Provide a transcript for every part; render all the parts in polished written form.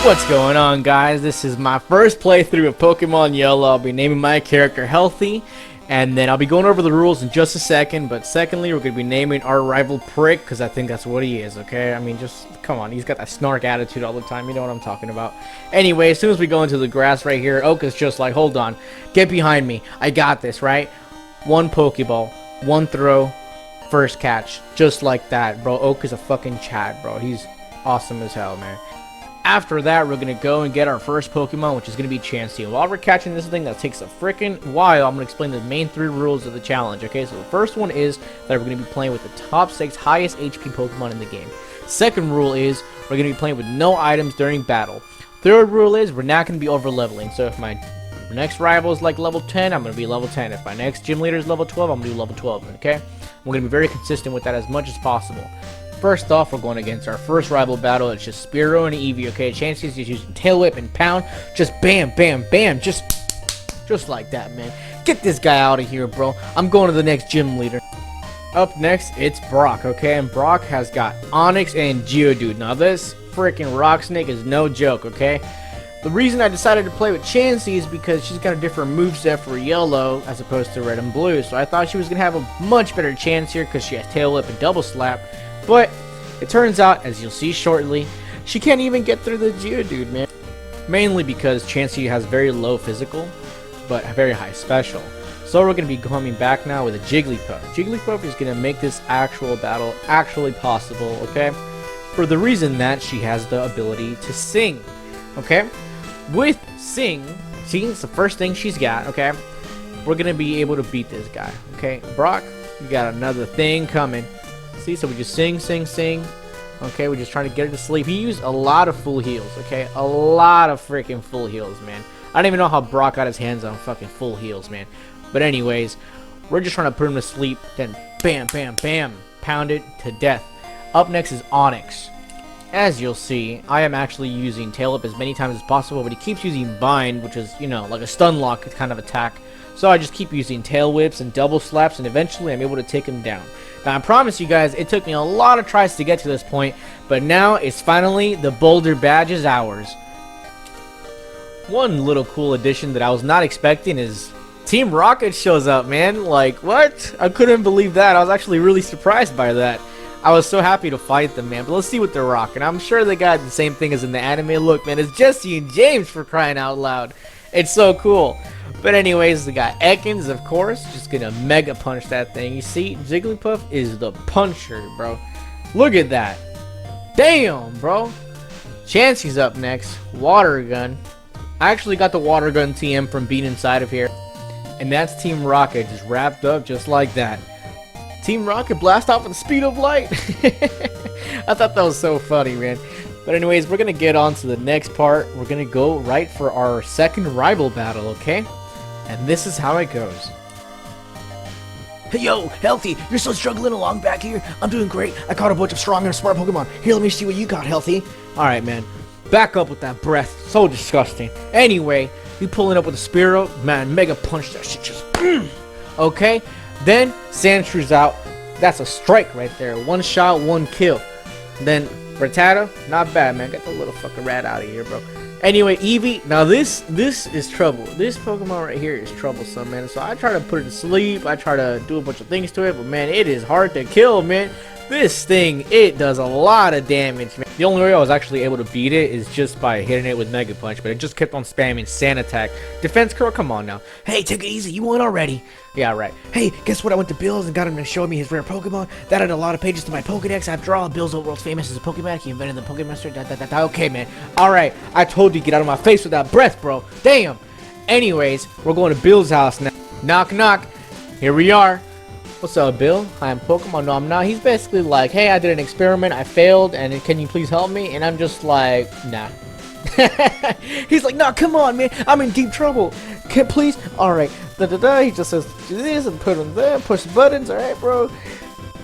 What's going on, guys? This is my first playthrough of Pokemon Yellow. I'll be naming my character Healthy, and then I'll be going over the rules in just a second. But secondly, we're going to be naming our rival Prick, because I think that's what he is, okay? I mean, just, come on, he's got that snark attitude all the time, you know what I'm talking about. Anyway, as soon as we go into the grass right here, Oka's just like, hold on, get behind me, I got this, right? One Pokeball, one throw, first catch, just like that, bro. Oka's a fucking Chad, bro. He's awesome as hell, man. After that, we're going to go and get our first Pokemon, which is going to be Chansey. While we're catching this thing that takes a freaking while, I'm going to explain the main 3 rules of the challenge, okay? So the first one is that we're going to be playing with the top 6 highest HP Pokemon in the game. Second rule is we're going to be playing with no items during battle. Third rule is we're not going to be over-leveling. So if my next rival is like level 10, I'm going to be level 10. If my next gym leader is level 12, I'm going to do level 12, okay? We're going to be very consistent with that as much as possible. First off, we're going against our first rival battle. It's just Spearow and Eevee, okay? Chansey's just using Tail Whip and Pound. Just bam, bam, bam. Just like that, man. Get this guy out of here, bro. I'm going to the next gym leader. Up next, it's Brock, okay? And Brock has got Onix and Geodude. Now, this freaking Rock Snake is no joke, okay? The reason I decided to play with Chansey is because she's got a different moveset for Yellow as opposed to Red and Blue. So I thought she was going to have a much better chance here because she has Tail Whip and Double Slap. But it turns out, as you'll see shortly, she can't even get through the Geodude, man. Mainly because Chansey has very low physical, but a very high special. So we're going to be coming back now with a Jigglypuff. Jigglypuff is going to make this actual battle actually possible, okay? For the reason that she has the ability to sing, okay? With Sing, it's the first thing she's got, okay? We're going to be able to beat this guy, okay? Brock, you got another thing coming. See, so we just sing. Okay, we're just trying to get her to sleep. He used a lot of full heals, okay? A lot of freaking full heals, man. I don't even know how Brock got his hands on fucking full heals, man. But anyways, we're just trying to put him to sleep. Then bam, bam, bam. Pound it to death. Up next is Onix. As you'll see, I am actually using Tail Whip as many times as possible, but he keeps using Bind, which is, you know, like a stun lock kind of attack. So I just keep using Tail Whips and Double Slaps, and eventually I'm able to take him down. Now, I promise you guys, it took me a lot of tries to get to this point, but now it's finally the Boulder Badge is ours. One little cool addition that I was not expecting is Team Rocket shows up, man. Like, what? I couldn't believe that. I was actually really surprised by that. I was so happy to fight them, man. But let's see what they're rocking. I'm sure they got the same thing as in the anime. Look, man, it's Jesse and James, for crying out loud. It's so cool. But anyways, we got Ekans, of course, just gonna mega punch that thing. You see, Jigglypuff is the puncher, bro. Look at that. Damn, bro. Chansey's up next. Water Gun. I actually got the Water Gun TM from being inside of here. And that's Team Rocket, just wrapped up just like that. Team Rocket blast off at the speed of light. I thought that was so funny, man. But anyways, we're gonna get on to the next part. We're gonna go right for our second rival battle, okay? And this is how it goes. Hey yo, Healthy, you're still struggling along back here? I'm doing great. I caught a bunch of strong and smart Pokemon. Here, let me see what you got, Healthy. Alright, man. Back up with that breath. So disgusting. Anyway, we pulling up with a Spearow. Man, mega punch that shit just... Okay? Then, Sandshrews out. That's a strike right there. 1 shot, 1 kill. Then, Rattata, not bad, man. Get the little fucking rat out of here, bro. Anyway, Eevee, now this is trouble. This Pokemon right here is troublesome, man. So I try to put it to sleep. I try to do a bunch of things to it, but man, it is hard to kill, man. This thing, it does a lot of damage, man. The only way I was actually able to beat it is just by hitting it with Mega Punch, but it just kept on spamming Sand Attack. Defense Curl, come on now. Hey, take it easy. You won already. Yeah, right. Hey, guess what? I went to Bill's and got him to show me his rare Pokemon. That had a lot of pages to my Pokedex. After all, Bill's world's famous as a Pokemon. He invented the Pokemaster. Okay, man. Alright, I told you, get out of my face with that breath, bro. Damn. Anyways, we're going to Bill's house now. Knock, knock. Here we are. What's up, Bill? I'm Pokemon. No, I'm not. He's basically like, hey, I did an experiment. I failed, and can you please help me? And I'm just like, nah. He's like, nah, come on, man. I'm in deep trouble. Can please? Alright. He just says, do this and put them there, push the buttons. Alright, bro.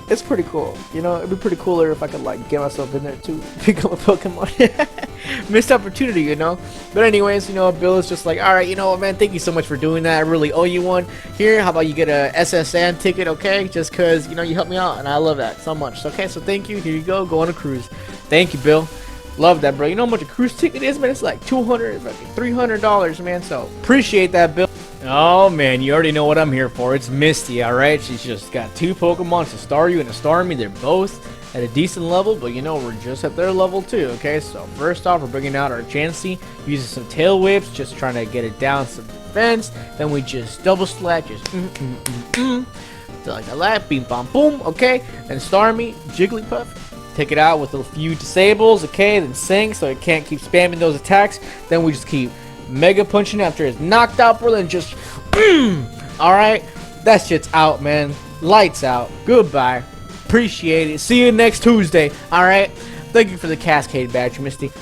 It's pretty cool. You know, it'd be pretty cooler if I could, like, get myself in there, too. Become a Pokemon. Missed opportunity, you know? But anyways, you know, Bill is just like, alright, you know what, man? Thank you so much for doing that. I really owe you one. Here, how about you get a SSN ticket, okay? Just because, you know, you helped me out, and I love that so much. Okay, so thank you. Here you go. Go on a cruise. Thank you, Bill. Love that, bro. You know how much a cruise ticket is, man? It's like $200, $300, man. So appreciate that, Bill. Oh man, you already know what I'm here for. It's Misty, alright? She's just got 2 Pokemon, a Staryu and a Starmie. They're both at a decent level, but you know, we're just at their level too, okay? So first off, we're bringing out our Chansey, using some Tail Whips, just trying to get it down some defense. Then we just double slap, just so like a lap, beam, bom, boom, okay? Then Starmie, Jigglypuff, take it out with a few disables, okay? Then Sing, so it can't keep spamming those attacks. Then we just keep Mega punching after it's knocked out, bro, and just alright, that shit's out, man. Lights out. Goodbye. Appreciate it. See you next Tuesday. Alright. Thank you for the Cascade badge, Misty.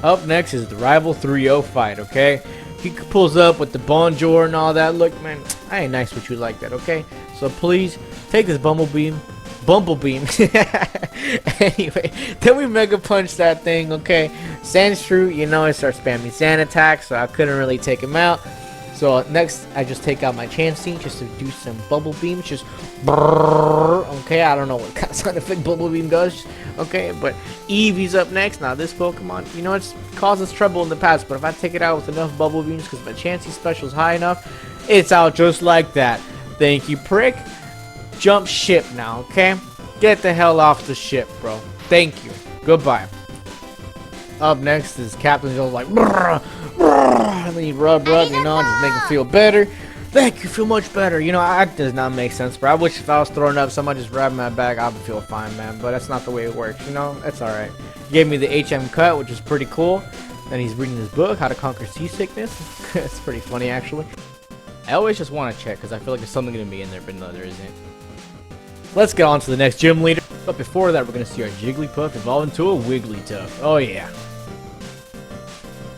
Up next is the Rival 3-0 fight, okay? He pulls up with the Bonjour and all that. Look, man, I ain't nice with you like that, okay? So please take this Bumblebee. Anyway, then we Mega Punch that thing, okay? Sandshrew, you know, it starts spamming Sand attack, so I couldn't really take him out. So next, I just take out my Chansey just to do some Bubble Beams, just brrr, okay? I don't know what kind of sound effect Bubble Beam does, okay? But Eevee's up next. Now this Pokemon, you know, it's caused us trouble in the past, but if I take it out with enough Bubble Beams, because my Chansey special is high enough, it's out just like that. Thank you, prick. Jump ship now, okay? Get the hell off the ship, bro. Thank you. Goodbye. Up next is Captain Joe's like, brrr, brrr, and then you rub, you know, just make him feel better. Thank you, feel much better. You know, that does not make sense, bro. I wish if I was throwing up, someone just grabbed my back, I would feel fine, man. But that's not the way it works, you know? That's alright. He gave me the HM cut, which is pretty cool. Then he's reading his book, How to Conquer Seasickness. It's pretty funny, actually. I always just want to check, because I feel like there's something going to be in there, but no, there isn't. Let's get on to the next gym leader. But before that, we're going to see our Jigglypuff evolve into a Wigglytuff. Oh, yeah.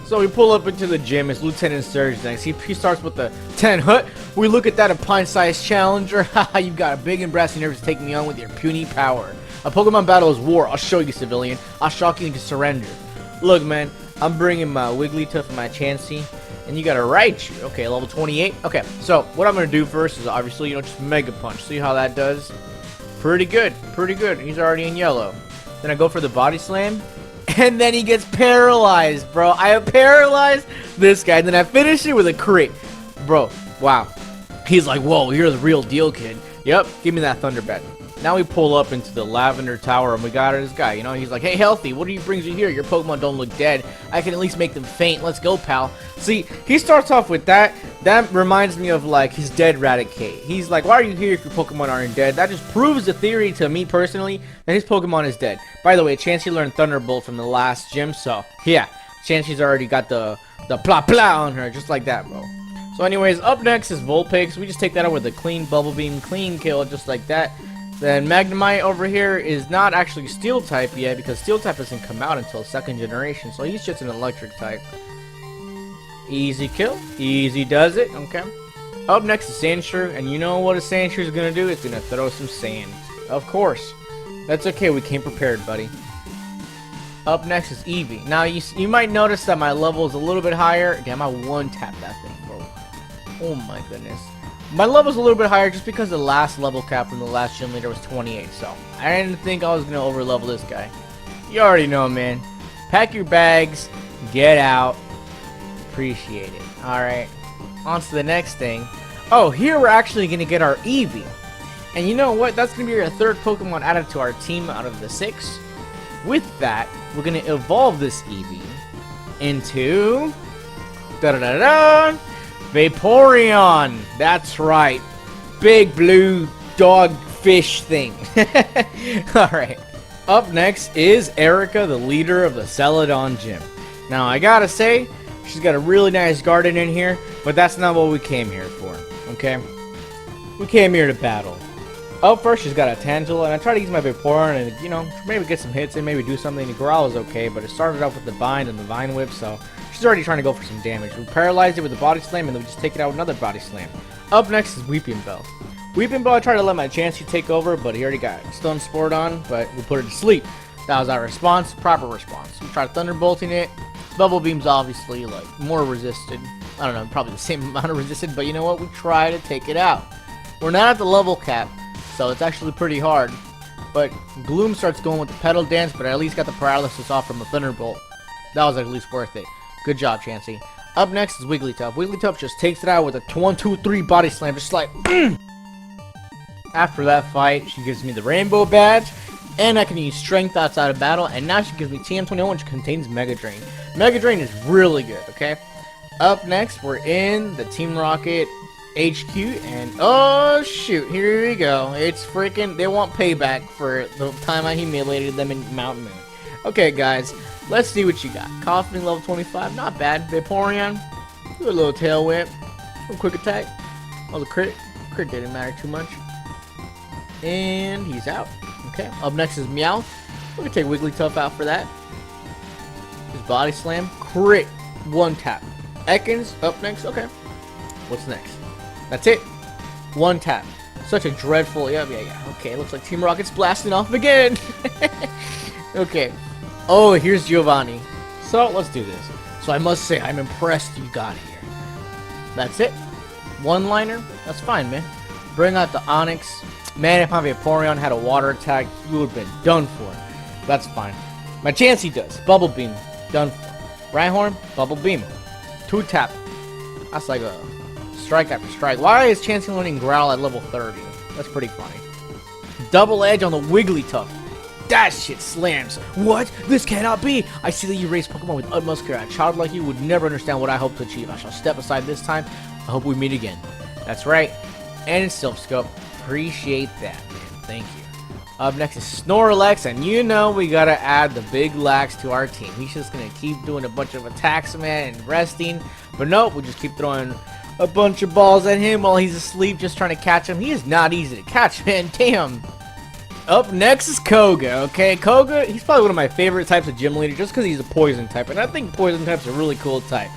So we pull up into the gym. It's Lieutenant Surge next. He starts with the 10 hut. We look at that, a pint-sized challenger. Haha, you've got a big and brassy nerve to take me on with your puny power. A Pokemon battle is war. I'll show you, civilian. I'll shock you into surrender. Look, man, I'm bringing my Wigglytuff and my Chansey. And you got a Raichu. Okay, level 28. Okay, so what I'm going to do first is obviously, you know, just Mega Punch. See how that does? Pretty good. Pretty good. He's already in yellow. Then I go for the Body Slam. And then he gets paralyzed, bro. I have paralyzed this guy. And then I finish it with a crit. Bro, wow. He's like, whoa, you're the real deal, kid. Yep, give me that Thunder Bat. Now we pull up into the Lavender Tower, and we got this guy, you know, he's like, hey, Healthy, what brings you here? Your Pokemon don't look dead. I can at least make them faint. Let's go, pal. See, he starts off with that. That reminds me of, like, his dead Raticate. He's like, why are you here if your Pokemon aren't dead? That just proves the theory to me, personally, that his Pokemon is dead. By the way, Chansey learned Thunderbolt from the last gym, so, yeah. Chansey's already got the pla-pla on her, just like that, bro. So, anyways, up next is Vulpix. We just take that out with a clean Bubble Beam, clean kill, just like that. Then Magnemite over here is not actually Steel type yet because Steel type doesn't come out until 2nd generation, so he's just an Electric type. Easy kill, easy does it. Okay. Up next is Sandshrew, and you know what a Sandshrew is gonna do? It's gonna throw some sand. Of course. That's okay. We came prepared, buddy. Up next is Eevee. Now you might notice that my level is a little bit higher. Damn, I one tap that thing, bro. Oh my goodness. My level's a little bit higher just because the last level cap from the last gym leader was 28, so I didn't think I was going to over-level this guy. You already know, man. Pack your bags, get out. Appreciate it. Alright, on to the next thing. Oh, here we're actually going to get our Eevee. And you know what? That's going to be our 3rd Pokemon added to our team out of the 6. With that, we're going to evolve this Eevee into... da-da-da-da! Vaporeon! That's right. Big blue dog fish thing. Alright. Up next is Erica, the leader of the Celadon Gym. Now, I gotta say, she's got a really nice garden in here, but that's not what we came here for. Okay? We came here to battle. Up first, she's got a Tangela, and I tried to use my Vaporeon and, you know, maybe get some hits and maybe do something. The Growl is okay, but it started off with the Bind and the Vine Whip, so... she's already trying to go for some damage. We paralyzed it with a Body Slam, and then we just take it out with another Body Slam. Up next is Weeping Bell. Weeping Bell, I tried to let my Chansey take over, but he already got Stun Sport on, but we put it to sleep. That was our response, proper response. We tried Thunderbolting it. Bubble Beam's obviously, like, more resisted. I don't know, probably the same amount of resisted, but you know what? We try to take it out. We're not at the level cap, so it's actually pretty hard. But Gloom starts going with the pedal dance, but I at least got the paralysis off from the Thunderbolt. That was at least worth it. Good job, Chansey. Up next is Wigglytuff. Wigglytuff just takes it out with a 1, 2, 3 body slam, just like After that fight, she gives me the Rainbow Badge, and I can use Strength outside of battle, and now she gives me TM21, which contains Mega Drain. Mega Drain is really good, okay? Up next, we're in the Team Rocket HQ, and oh shoot, here we go. It's freaking, they want payback for the time I humiliated them in Mount Moon. Okay, guys, let's see what you got. Coughing level 25, not bad. Vaporeon, do a little tail whip, some quick attack. Oh, the crit didn't matter too much. And he's out. Okay, up next is Meowth. We're gonna take Wigglytuff out for that. His body slam, crit, 1 tap. Ekans, up next, okay. What's next? That's it. 1 tap. Such a dreadful, yeah. Okay, looks like Team Rocket's blasting off again. Okay. Oh, here's Giovanni. So, let's do this. So, I must say, I'm impressed you got here. That's it. One-liner? That's fine, man. Bring out the Onyx. Man, if my Vaporeon had a water attack, you would have been done for. That's fine. My Chansey does. Bubble Beam. Done for. Rhyhorn, Bubble Beam. 2 tap. That's like a strike after strike. Why is Chansey learning Growl at level 30? That's pretty funny. Double Edge on the Wigglytuff. That shit slams. What? This cannot be. I see that you raise Pokemon with utmost care. A child like you would never understand what I hope to achieve. I shall step aside this time. I hope we meet again. That's right. And Silph Scope. Appreciate that, man. Thank you. Up next is Snorlax, and you know we gotta add the big Lax to our team. He's just gonna keep doing a bunch of attacks, man, and resting. But nope, we'll just keep throwing a bunch of balls at him while he's asleep, just trying to catch him. He is not easy to catch, man. Damn. Up next is Koga, okay? Koga, he's probably one of my favorite types of gym leader just because he's a poison type, and I think poison type's a really cool type.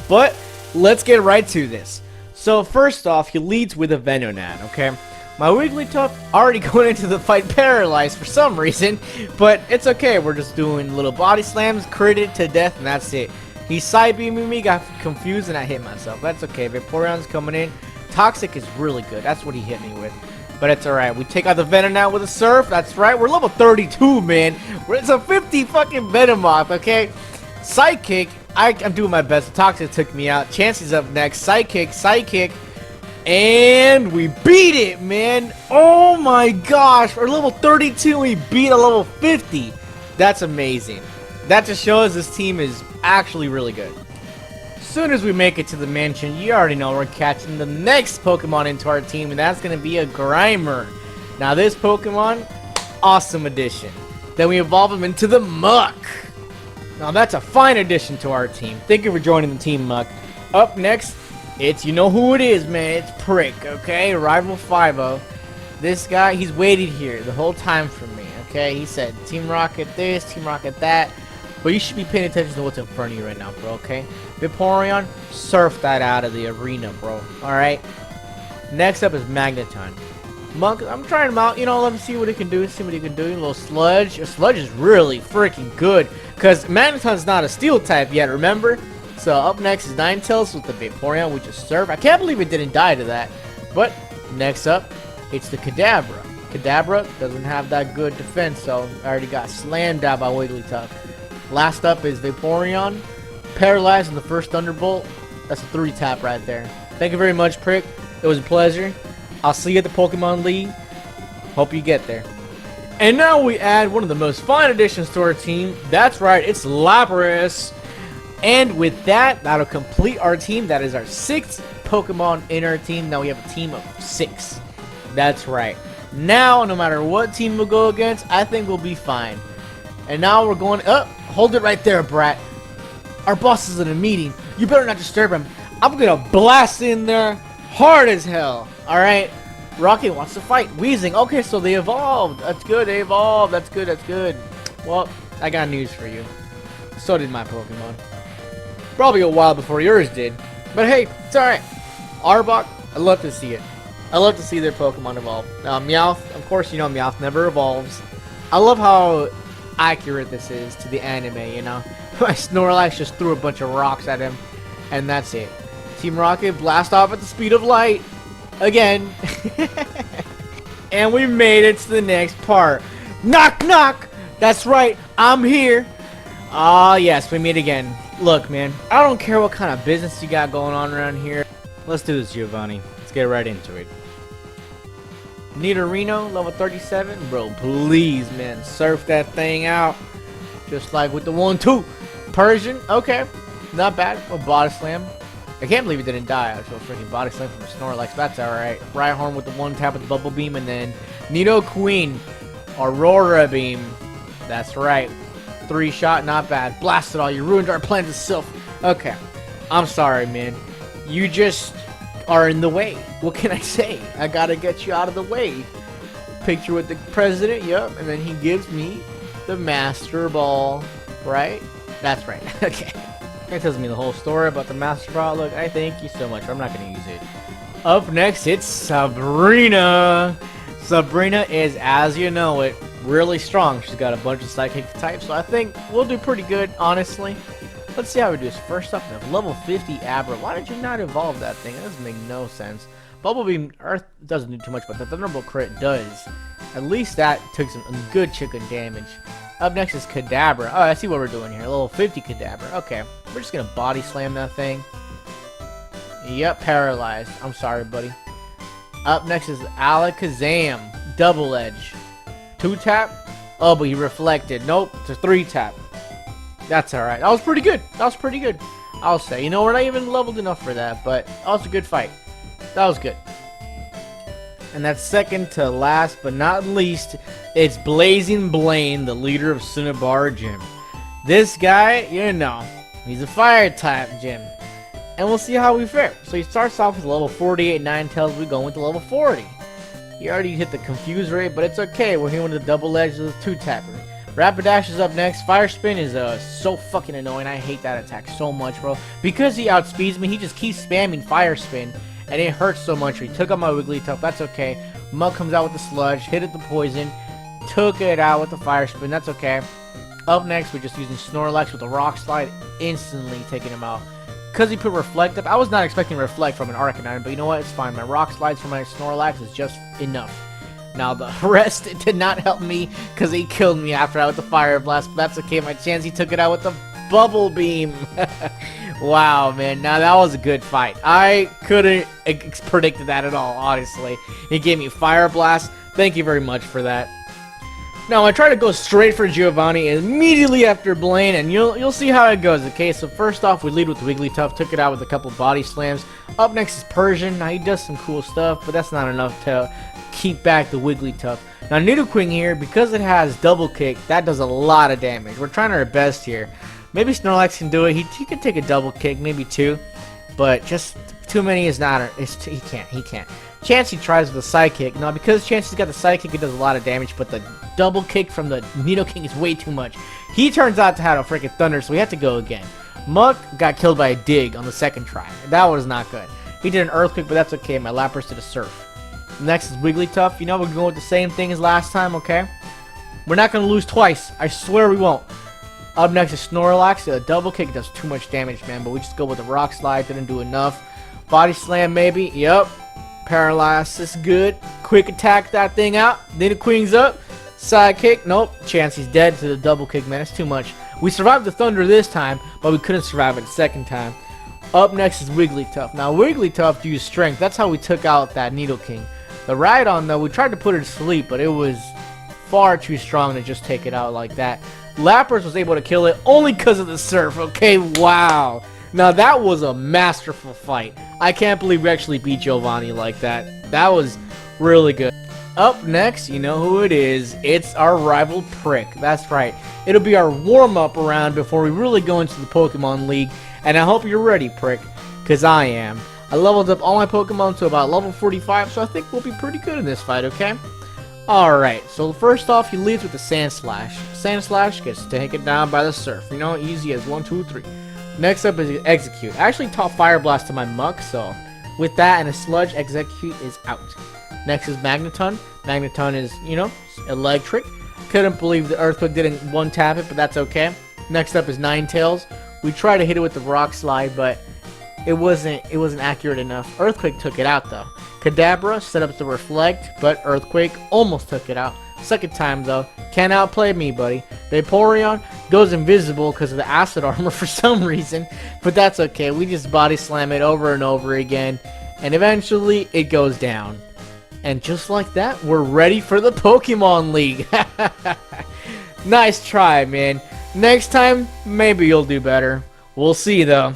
But let's get right to this. So first off, he leads with a Venonat, okay? My Wigglytuff already going into the fight paralyzed for some reason, but it's okay. We're just doing little body slams, critted to death, and that's it. He side beaming me, got confused, and I hit myself. That's okay. Vaporeon's coming in. Toxic is really good. That's what he hit me with. But it's alright. We take out the Venonat with a Surf. That's right. We're level 32, man. It's a 50 fucking Venomoth, okay? Psychic. I'm doing my best. Toxic took me out. Chansey's up next. Psychic. And we beat it, man. Oh my gosh. We're level 32. We beat a level 50. That's amazing. That just shows this team is actually really good. As soon as we make it to the mansion, you already know we're catching the next Pokemon into our team, and that's going to be a Grimer. Now this Pokemon, awesome addition. Then we evolve him into the Muck. Now that's a fine addition to our team. Thank you for joining the team, Muck. Up next, it's, you know who it is, man. It's Prick, okay? Rival 5-0. This guy, he's waited here the whole time for me, okay? He said, Team Rocket this, Team Rocket that. But you should be paying attention to what's in front of you right now, bro, okay? Vaporeon, surf that out of the arena, bro. Alright? Next up is Magneton. Monk, I'm trying him out, you know, let me see what he can do, A little Sludge. A Sludge is really freaking good, because Magneton's not a steel type yet, remember? So up next is Ninetales with the Vaporeon, which is Surf. I can't believe it didn't die to that. But next up, it's the Kadabra. Kadabra doesn't have that good defense, so I already got slammed out by Wigglytuff. Last up is Vaporeon, paralyzed in the first Thunderbolt. That's a 3-tap right there. Thank you very much, Prick. It was a pleasure. I'll see you at the Pokemon League. Hope you get there. And now we add one of the most fun additions to our team. That's right, it's Lapras. And with that, that'll complete our team. That is our 6th Pokemon in our team. Now we have a team of 6. That's right. Now, no matter what team we'll go against, I think we'll be fine. And now we're going up. Hold it right there, brat. Our boss is in a meeting. You better not disturb him. I'm gonna blast in there hard as hell. Alright. Rocket wants to fight. Weezing. Okay, so they evolved. That's good. They evolved. That's good. Well, I got news for you. So did my Pokemon. Probably a while before yours did. But hey, it's alright. Arbok, I love to see it. I love to see their Pokemon evolve. Now, Meowth, of course you know Meowth never evolves. I love how accurate this is to the anime, you know. My Snorlax just threw a bunch of rocks at him, and that's it. Team Rocket blast off at the speed of light again. And we made it to the next part. Knock, knock! That's right, I'm here. Ah, yes, we meet again. Look, man, I don't care what kind of business you got going on around here. Let's do this, Giovanni. Let's get right into it. Nidorino, level 37. Bro, please, man, surf that thing out. Just like with the 1-2. Persian, okay. Not bad. A body slam. I can't believe he didn't die. I feel freaking body slam from the Snorlax. That's alright. Rhyhorn with the 1 tap with the Bubble Beam. And then Nidoqueen. Aurora Beam. That's right. 3 shot, not bad. Blast it all. You ruined our plans itself. Okay. I'm sorry, man. You just are in the way. What can I say? I gotta get you out of the way. Picture with the president, yep, and then he gives me the Master Ball, right? That's right. Okay. That tells me the whole story about the Master Ball. Look, I thank you so much. I'm not gonna use it. Up next, it's Sabrina. Sabrina is, as you know it, really strong. She's got a bunch of psychic types, so I think we'll do pretty good, honestly. Let's see how we do this. First up, level 50 Abra. Why did you not evolve that thing? That doesn't make no sense. Bubble Beam Earth doesn't do too much, but the Thunderbolt crit does. At least that took some good chicken damage. Up next is Kadabra. Oh, I see what we're doing here. Level 50 Kadabra. Okay, we're just gonna body slam that thing. Yep, paralyzed. I'm sorry, buddy. Up next is Alakazam. Double Edge. 2 tap. Oh, but he reflected. Nope, it's a 3 tap. That's alright. That was pretty good. That was pretty good. I'll say. You know, we're not even leveled enough for that, but that was a good fight. That was good. And that's second to last, but not least, it's Blazing Blaine, the leader of Cinnabar Gym. This guy, you know, he's a fire type gym. And we'll see how we fare. So he starts off with level 48 Ninetales. We go into level 40. He already hit the confuse rate, but it's okay. We're here with the double edge of the 2 tapper. Rapidash is up next. Fire Spin is so fucking annoying. I hate that attack so much, bro. Because he outspeeds me, he just keeps spamming Fire Spin. And it hurts so much. He took out my Wigglytuff. That's okay. Mug comes out with the Sludge. Hit it the Poison. Took it out with the Fire Spin. That's okay. Up next, we're just using Snorlax with the Rock Slide. Instantly taking him out. Because he put Reflect up. I was not expecting Reflect from an Arcanine. But you know what? It's fine. My Rock Slides from my Snorlax is just enough. Now, the rest did not help me because he killed me after I with the Fire Blast. But that's okay. My chance, he took it out with the Bubble Beam. Wow, man. Now, that was a good fight. I couldn't predict that at all, honestly. He gave me Fire Blast. Thank you very much for that. Now, I try to go straight for Giovanni immediately after Blaine, and you'll see how it goes, okay? So, first off, we lead with Wigglytuff. Took it out with a couple body slams. Up next is Persian. Now, he does some cool stuff, but that's not enough to keep back the Wigglytuff. Now, Nidoqueen here, because it has double kick, that does a lot of damage. We're trying our best here. Maybe Snorlax can do it. He can take a double kick, maybe 2, but just too many is not. He can't. Chansey tries with the Psychic. Now, because Chansey's got the Psychic, it does a lot of damage, but the double kick from the Nidoking is way too much. He turns out to have a freaking Thunder, so we have to go again. Muck got killed by a Dig on the second try. That was not good. He did an Earthquake, but that's okay. My Lapras did a Surf. Next is Wigglytuff. You know, we're going with the same thing as last time, okay? We're not going to lose twice. I swear we won't. Up next is Snorlax. The double kick does too much damage, man, but we just go with the Rock Slide. Didn't do enough. Body Slam, maybe. Yep. Paralyzed is good. Quick attack that thing out. Nidoqueen's up. Side kick. Nope. Chansey's dead to the double kick, man. It's too much. We survived the Thunder this time, but we couldn't survive it the second time. Up next is Wigglytuff. Now, Wigglytuff used Strength. That's how we took out that Nidoking. The Rhydon, though, we tried to put it to sleep, but it was far too strong to just take it out like that. Lapras was able to kill it only because of the Surf. Okay, wow. Now, that was a masterful fight. I can't believe we actually beat Giovanni like that. That was really good. Up next, you know who it is. It's our rival Prick. That's right. It'll be our warm-up round before we really go into the Pokemon League. And I hope you're ready, Prick, because I am. I leveled up all my Pokemon to about level 45, so I think we'll be pretty good in this fight, okay? Alright, so first off, he leads with the Sand Slash. Sand Slash gets taken down by the Surf. You know, easy as 1, 2, 3. Next up is Execute. I actually taught Fire Blast to my Muck, so with that and a Sludge, Execute is out. Next is Magneton. Magneton is, you know, electric. Couldn't believe the Earthquake didn't one-tap it, but that's okay. Next up is Ninetales. We try to hit it with the Rock Slide, but it wasn't accurate enough. Earthquake took it out though. Kadabra set up to reflect, but Earthquake almost took it out. Second time though, can't outplay me, buddy. Vaporeon goes invisible because of the acid armor for some reason, but that's okay. We just body slam it over and over again, and eventually it goes down. And just like that, we're ready for the Pokemon League. Nice try, man. Next time, maybe you'll do better. We'll see, though.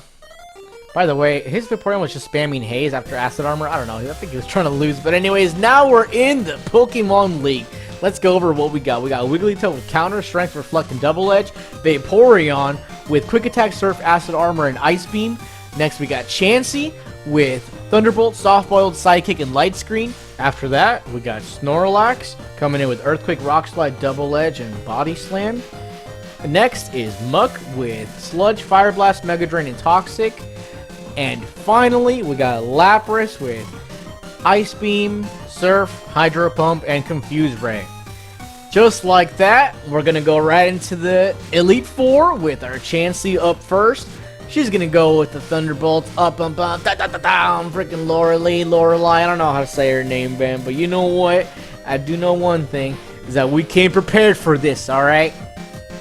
By the way, his Vaporeon was just spamming Haze after Acid Armor. I don't know. I think he was trying to lose. But anyways, now we're in the Pokemon League. Let's go over what we got. We got Wigglytuff with Counter, Strength, Reflect, and Double Edge. Vaporeon with Quick Attack, Surf, Acid Armor, and Ice Beam. Next, we got Chansey with Thunderbolt, Soft Boiled, Psychic, and Light Screen. After that, we got Snorlax coming in with Earthquake, Rock Slide, Double Edge, and Body Slam. Next is Muck with Sludge, Fire Blast, Mega Drain, and Toxic. And finally, we got Lapras with Ice Beam, Surf, Hydro Pump, and Confuse Ray. Just like that, we're going to go right into the Elite Four with our Chansey up first. She's going to go with the Thunderbolt, up, down, freaking Lorelei. I don't know how to say her name, man, but you know what? I do know one thing, is that we came prepared for this, alright?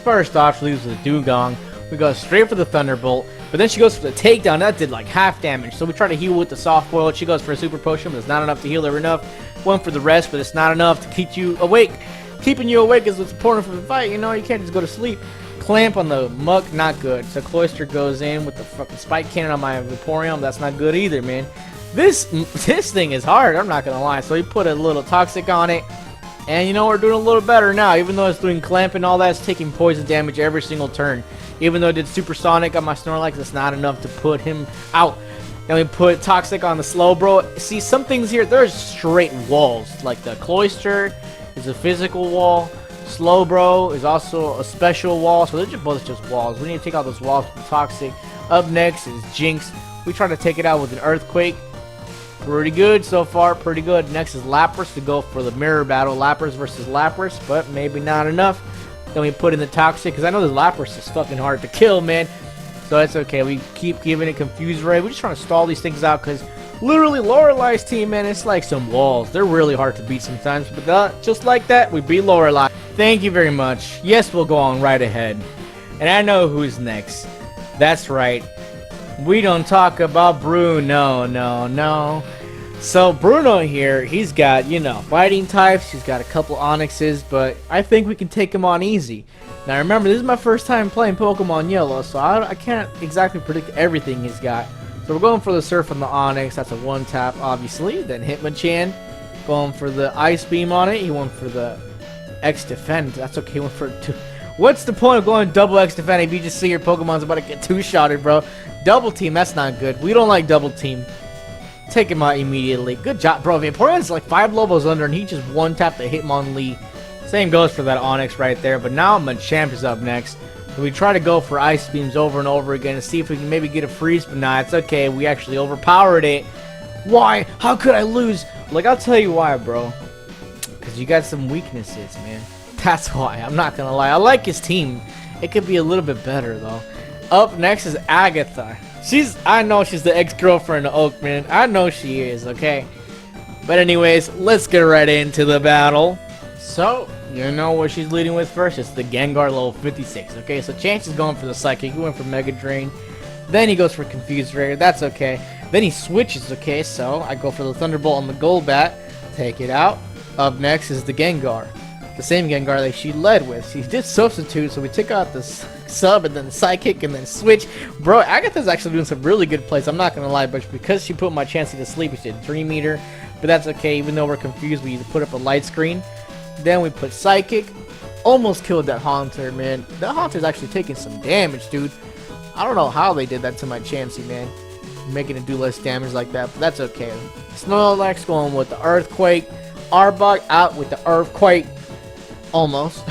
First off, she leaves with a Dugong. We go straight for the Thunderbolt, but then she goes for the takedown. That did like half damage, so we try to heal with the Soft Boil. She goes for a Super Potion, but it's not enough to heal her enough. Went for the rest, but it's not enough to keep you awake. Keeping you awake is what's important for the fight, you know? You can't just go to sleep. Clamp on the Muck, not good. So Cloyster goes in with the fucking Spike Cannon on my Vaporeon. That's not good either, man. This thing is hard, I'm not gonna lie. So he put a little Toxic on it. And you know, we're doing a little better now. Even though it's doing Clamp and all that, it's taking poison damage every single turn. Even though I did Supersonic on my Snorlax, it's not enough to put him out. Then we put Toxic on the Slowbro. See, some things here, there's straight walls. Like the Cloyster is a physical wall. Slowbro is also a special wall. So they're both just walls. We need to take out those walls with Toxic. Up next is Jinx. We try to take it out with an Earthquake. Pretty good so far, pretty good. Next is Lapras to go for the mirror battle. Lapras versus Lapras, but maybe not enough. Then we put in the Toxic, because I know the Lapras is fucking hard to kill, man. So it's okay. We keep giving it Confuse Ray. We're just trying to stall these things out, because literally Lorelei's team, man, it's like some walls. They're really hard to beat sometimes, but just like that, we beat Lorelei. Thank you very much. Yes, we'll go on right ahead. And I know who's next. That's right. We don't talk about Bruno, no. So Bruno here, he's got, you know, fighting types. He's got a couple Onyxes, but I think we can take him on easy. Now remember, this is my first time playing Pokemon Yellow, so I can't exactly predict everything he's got. So we're going for the Surf on the Onyx. That's a one tap, obviously. Then Hitmonchan, going for the Ice Beam on it. He went for the X Defend. That's okay. He went for two. What's the point of going double X Defend if you just see your Pokemon's about to get two-shotted, bro? Double team, that's not good. We don't like double team. Take him out immediately. Good job, bro. Vaporeon's like 5 levels under, and he just one-tapped the Hitmonlee. Same goes for that Onyx right there, but now Machamp is up next. So we try to go for Ice Beams over and over again and see if we can maybe get a freeze, but nah, it's okay. We actually overpowered it. Why? How could I lose? Like, I'll tell you why, bro. Because you got some weaknesses, man. That's why. I'm not gonna lie. I like his team. It could be a little bit better, though. Up next is Agatha. I know she's the ex-girlfriend of Oak, man. I know she is, okay? But anyways, let's get right into the battle. So, you know what she's leading with first? It's the Gengar level 56, okay? So Chance is going for the Psychic. He went for Mega Drain. Then he goes for Confuse Ray. That's okay. Then he switches, okay? So I go for the Thunderbolt on the Golbat. Take it out. Up next is the Gengar. The same Gengar that she led with. She did substitute, so we took out the sub and then Psychic and then switch. Bro, Agatha's actually doing some really good plays. I'm not going to lie, but because she put my Chansey to sleep, she did Dream Eater. But that's okay. Even though we're confused, we put up a Light Screen. Then we put Psychic. Almost killed that Haunter, man. That Haunter's actually taking some damage, dude. I don't know how they did that to my Chansey, man. Making it do less damage like that, but that's okay. Snorlax going with the Earthquake. Arbok out with the Earthquake. Almost.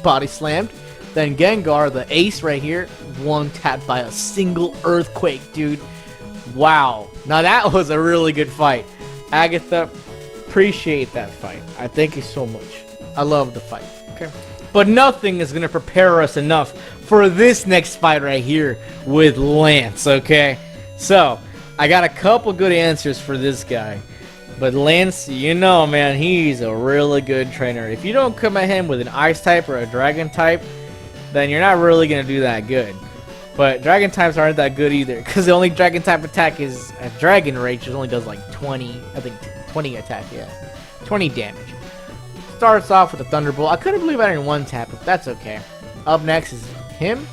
Body slammed. Then Gengar, the ace right here, one tapped by a single Earthquake, dude. Wow. Now that was a really good fight. Agatha, appreciate that fight. I thank you so much. I love the fight. Okay. But nothing is going to prepare us enough for this next fight right here with Lance, okay? So, I got a couple good answers for this guy. But Lance, you know, man, he's a really good trainer. If you don't come at him with an ice type or a dragon type, then you're not really going to do that good. But dragon types aren't that good either, because the only dragon type attack is a dragon rage, which only does like 20, I think 20 attack, yeah. 20 damage. Starts off with a Thunderbolt. I couldn't believe I didn't one tap, but that's okay. Up next is him.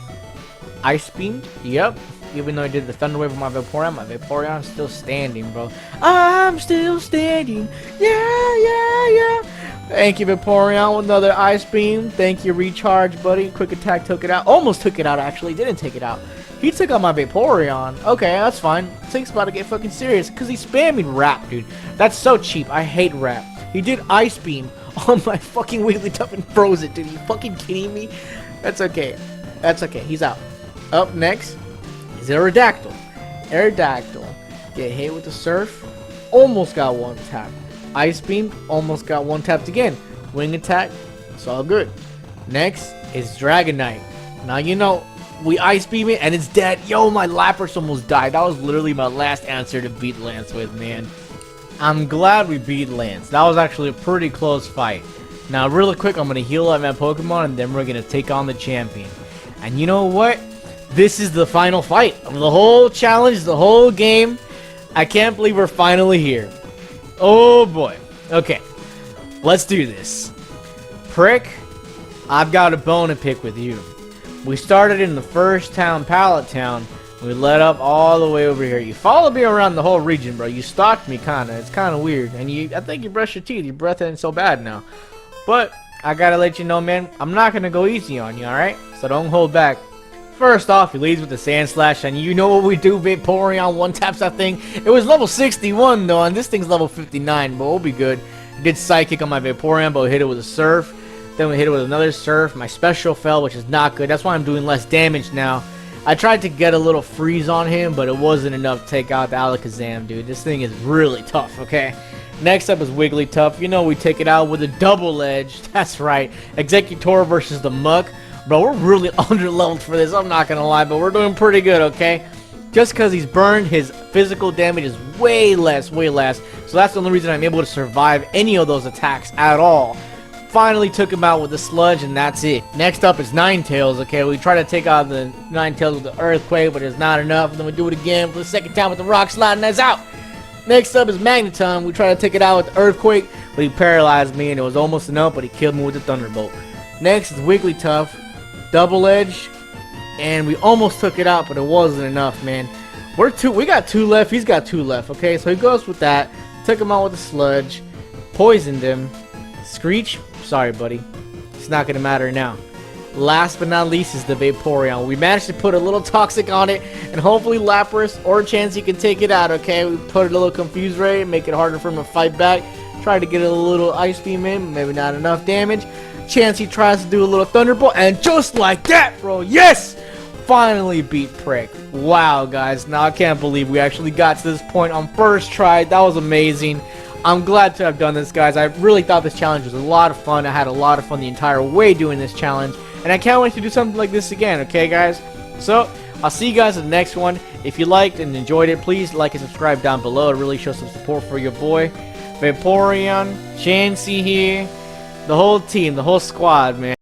Ice Beam, yep. Even though I did the Thunder Wave with my Vaporeon's still standing, bro. I'm still standing. Yeah. Thank you, Vaporeon, with another Ice Beam. Thank you, Recharge, buddy. Quick Attack took it out. Almost took it out, actually. Didn't take it out. He took out my Vaporeon. Okay, that's fine. Tank's about to get fucking serious, because he's spamming Wrap, dude. That's so cheap. I hate Wrap. He did Ice Beam on my fucking Wigglytuff and froze it, dude. Are you fucking kidding me? That's okay. That's okay. He's out. Up next is Aerodactyl. Aerodactyl. Get hit with the Surf. Almost got one tap. Ice Beam. Almost got one tapped again. Wing Attack. It's all good. Next is Dragonite. Now, you know, we Ice Beam it and it's dead. Yo, my Lapras almost died. That was literally my last answer to beat Lance with, man. I'm glad we beat Lance. That was actually a pretty close fight. Now, really quick, I'm going to heal up my Pokemon and then we're going to take on the champion. And you know what? This is the final fight of the whole challenge, the whole game. I can't believe we're finally here. Oh boy. Okay. Let's do this. Prick, I've got a bone to pick with you. We started in the first town, Pallet Town. We led up all the way over here. You followed me around the whole region, bro. You stalked me, kinda. It's kinda weird. And I think you brushed your teeth. Your breath ain't so bad now. But I gotta let you know, man, I'm not gonna go easy on you, alright? So don't hold back. First off, he leads with the Sand Slash, and you know what we do, Vaporeon one taps that thing. It was level 61 though, and this thing's level 59, but we'll be good. Did Psychic on my Vaporeon, but we hit it with a Surf. Then we hit it with another Surf. My Special fell, which is not good. That's why I'm doing less damage now. I tried to get a little freeze on him, but it wasn't enough to take out the Alakazam, dude. This thing is really tough, okay? Next up is Wigglytuff. You know we take it out with a Double Edge. That's right. Executor versus the Muck. Bro, we're really under-leveled for this, I'm not gonna lie, but we're doing pretty good, okay? Just because he's burned, his physical damage is way less. So that's the only reason I'm able to survive any of those attacks at all. Finally took him out with the Sludge, and that's it. Next up is Ninetales, okay? We try to take out the Ninetales with the Earthquake, but it's not enough. And then we do it again for the second time with the Rock Slide, and that's out. Next up is Magneton. We try to take it out with the Earthquake, but he paralyzed me, and it was almost enough, but he killed me with the Thunderbolt. Next is Wigglytuff. Double Edge, and we almost took it out, but it wasn't enough, man. We got two left. He's got two left, okay? So he goes with that. Took him out with the Sludge. Poisoned him. Screech, sorry, buddy. It's not gonna matter now. Last but not least is the Vaporeon. We managed to put a little Toxic on it, and hopefully Lapras or Chansey can take it out, okay? We put it a little Confuse Ray, make it harder for him to fight back. Try to get a little Ice Beam in, maybe not enough damage. Chansey tries to do a little Thunderbolt, and just like that, bro, yes! Finally beat Prick. Wow, guys, now I can't believe we actually got to this point on first try. That was amazing. I'm glad to have done this, guys. I really thought this challenge was a lot of fun. I had a lot of fun the entire way doing this challenge, and I can't wait to do something like this again, okay, guys? So, I'll see you guys in the next one. If you liked and enjoyed it, please like and subscribe down below. It really shows some support for your boy. Vaporeon, Chansey here. The whole team, the whole squad, man.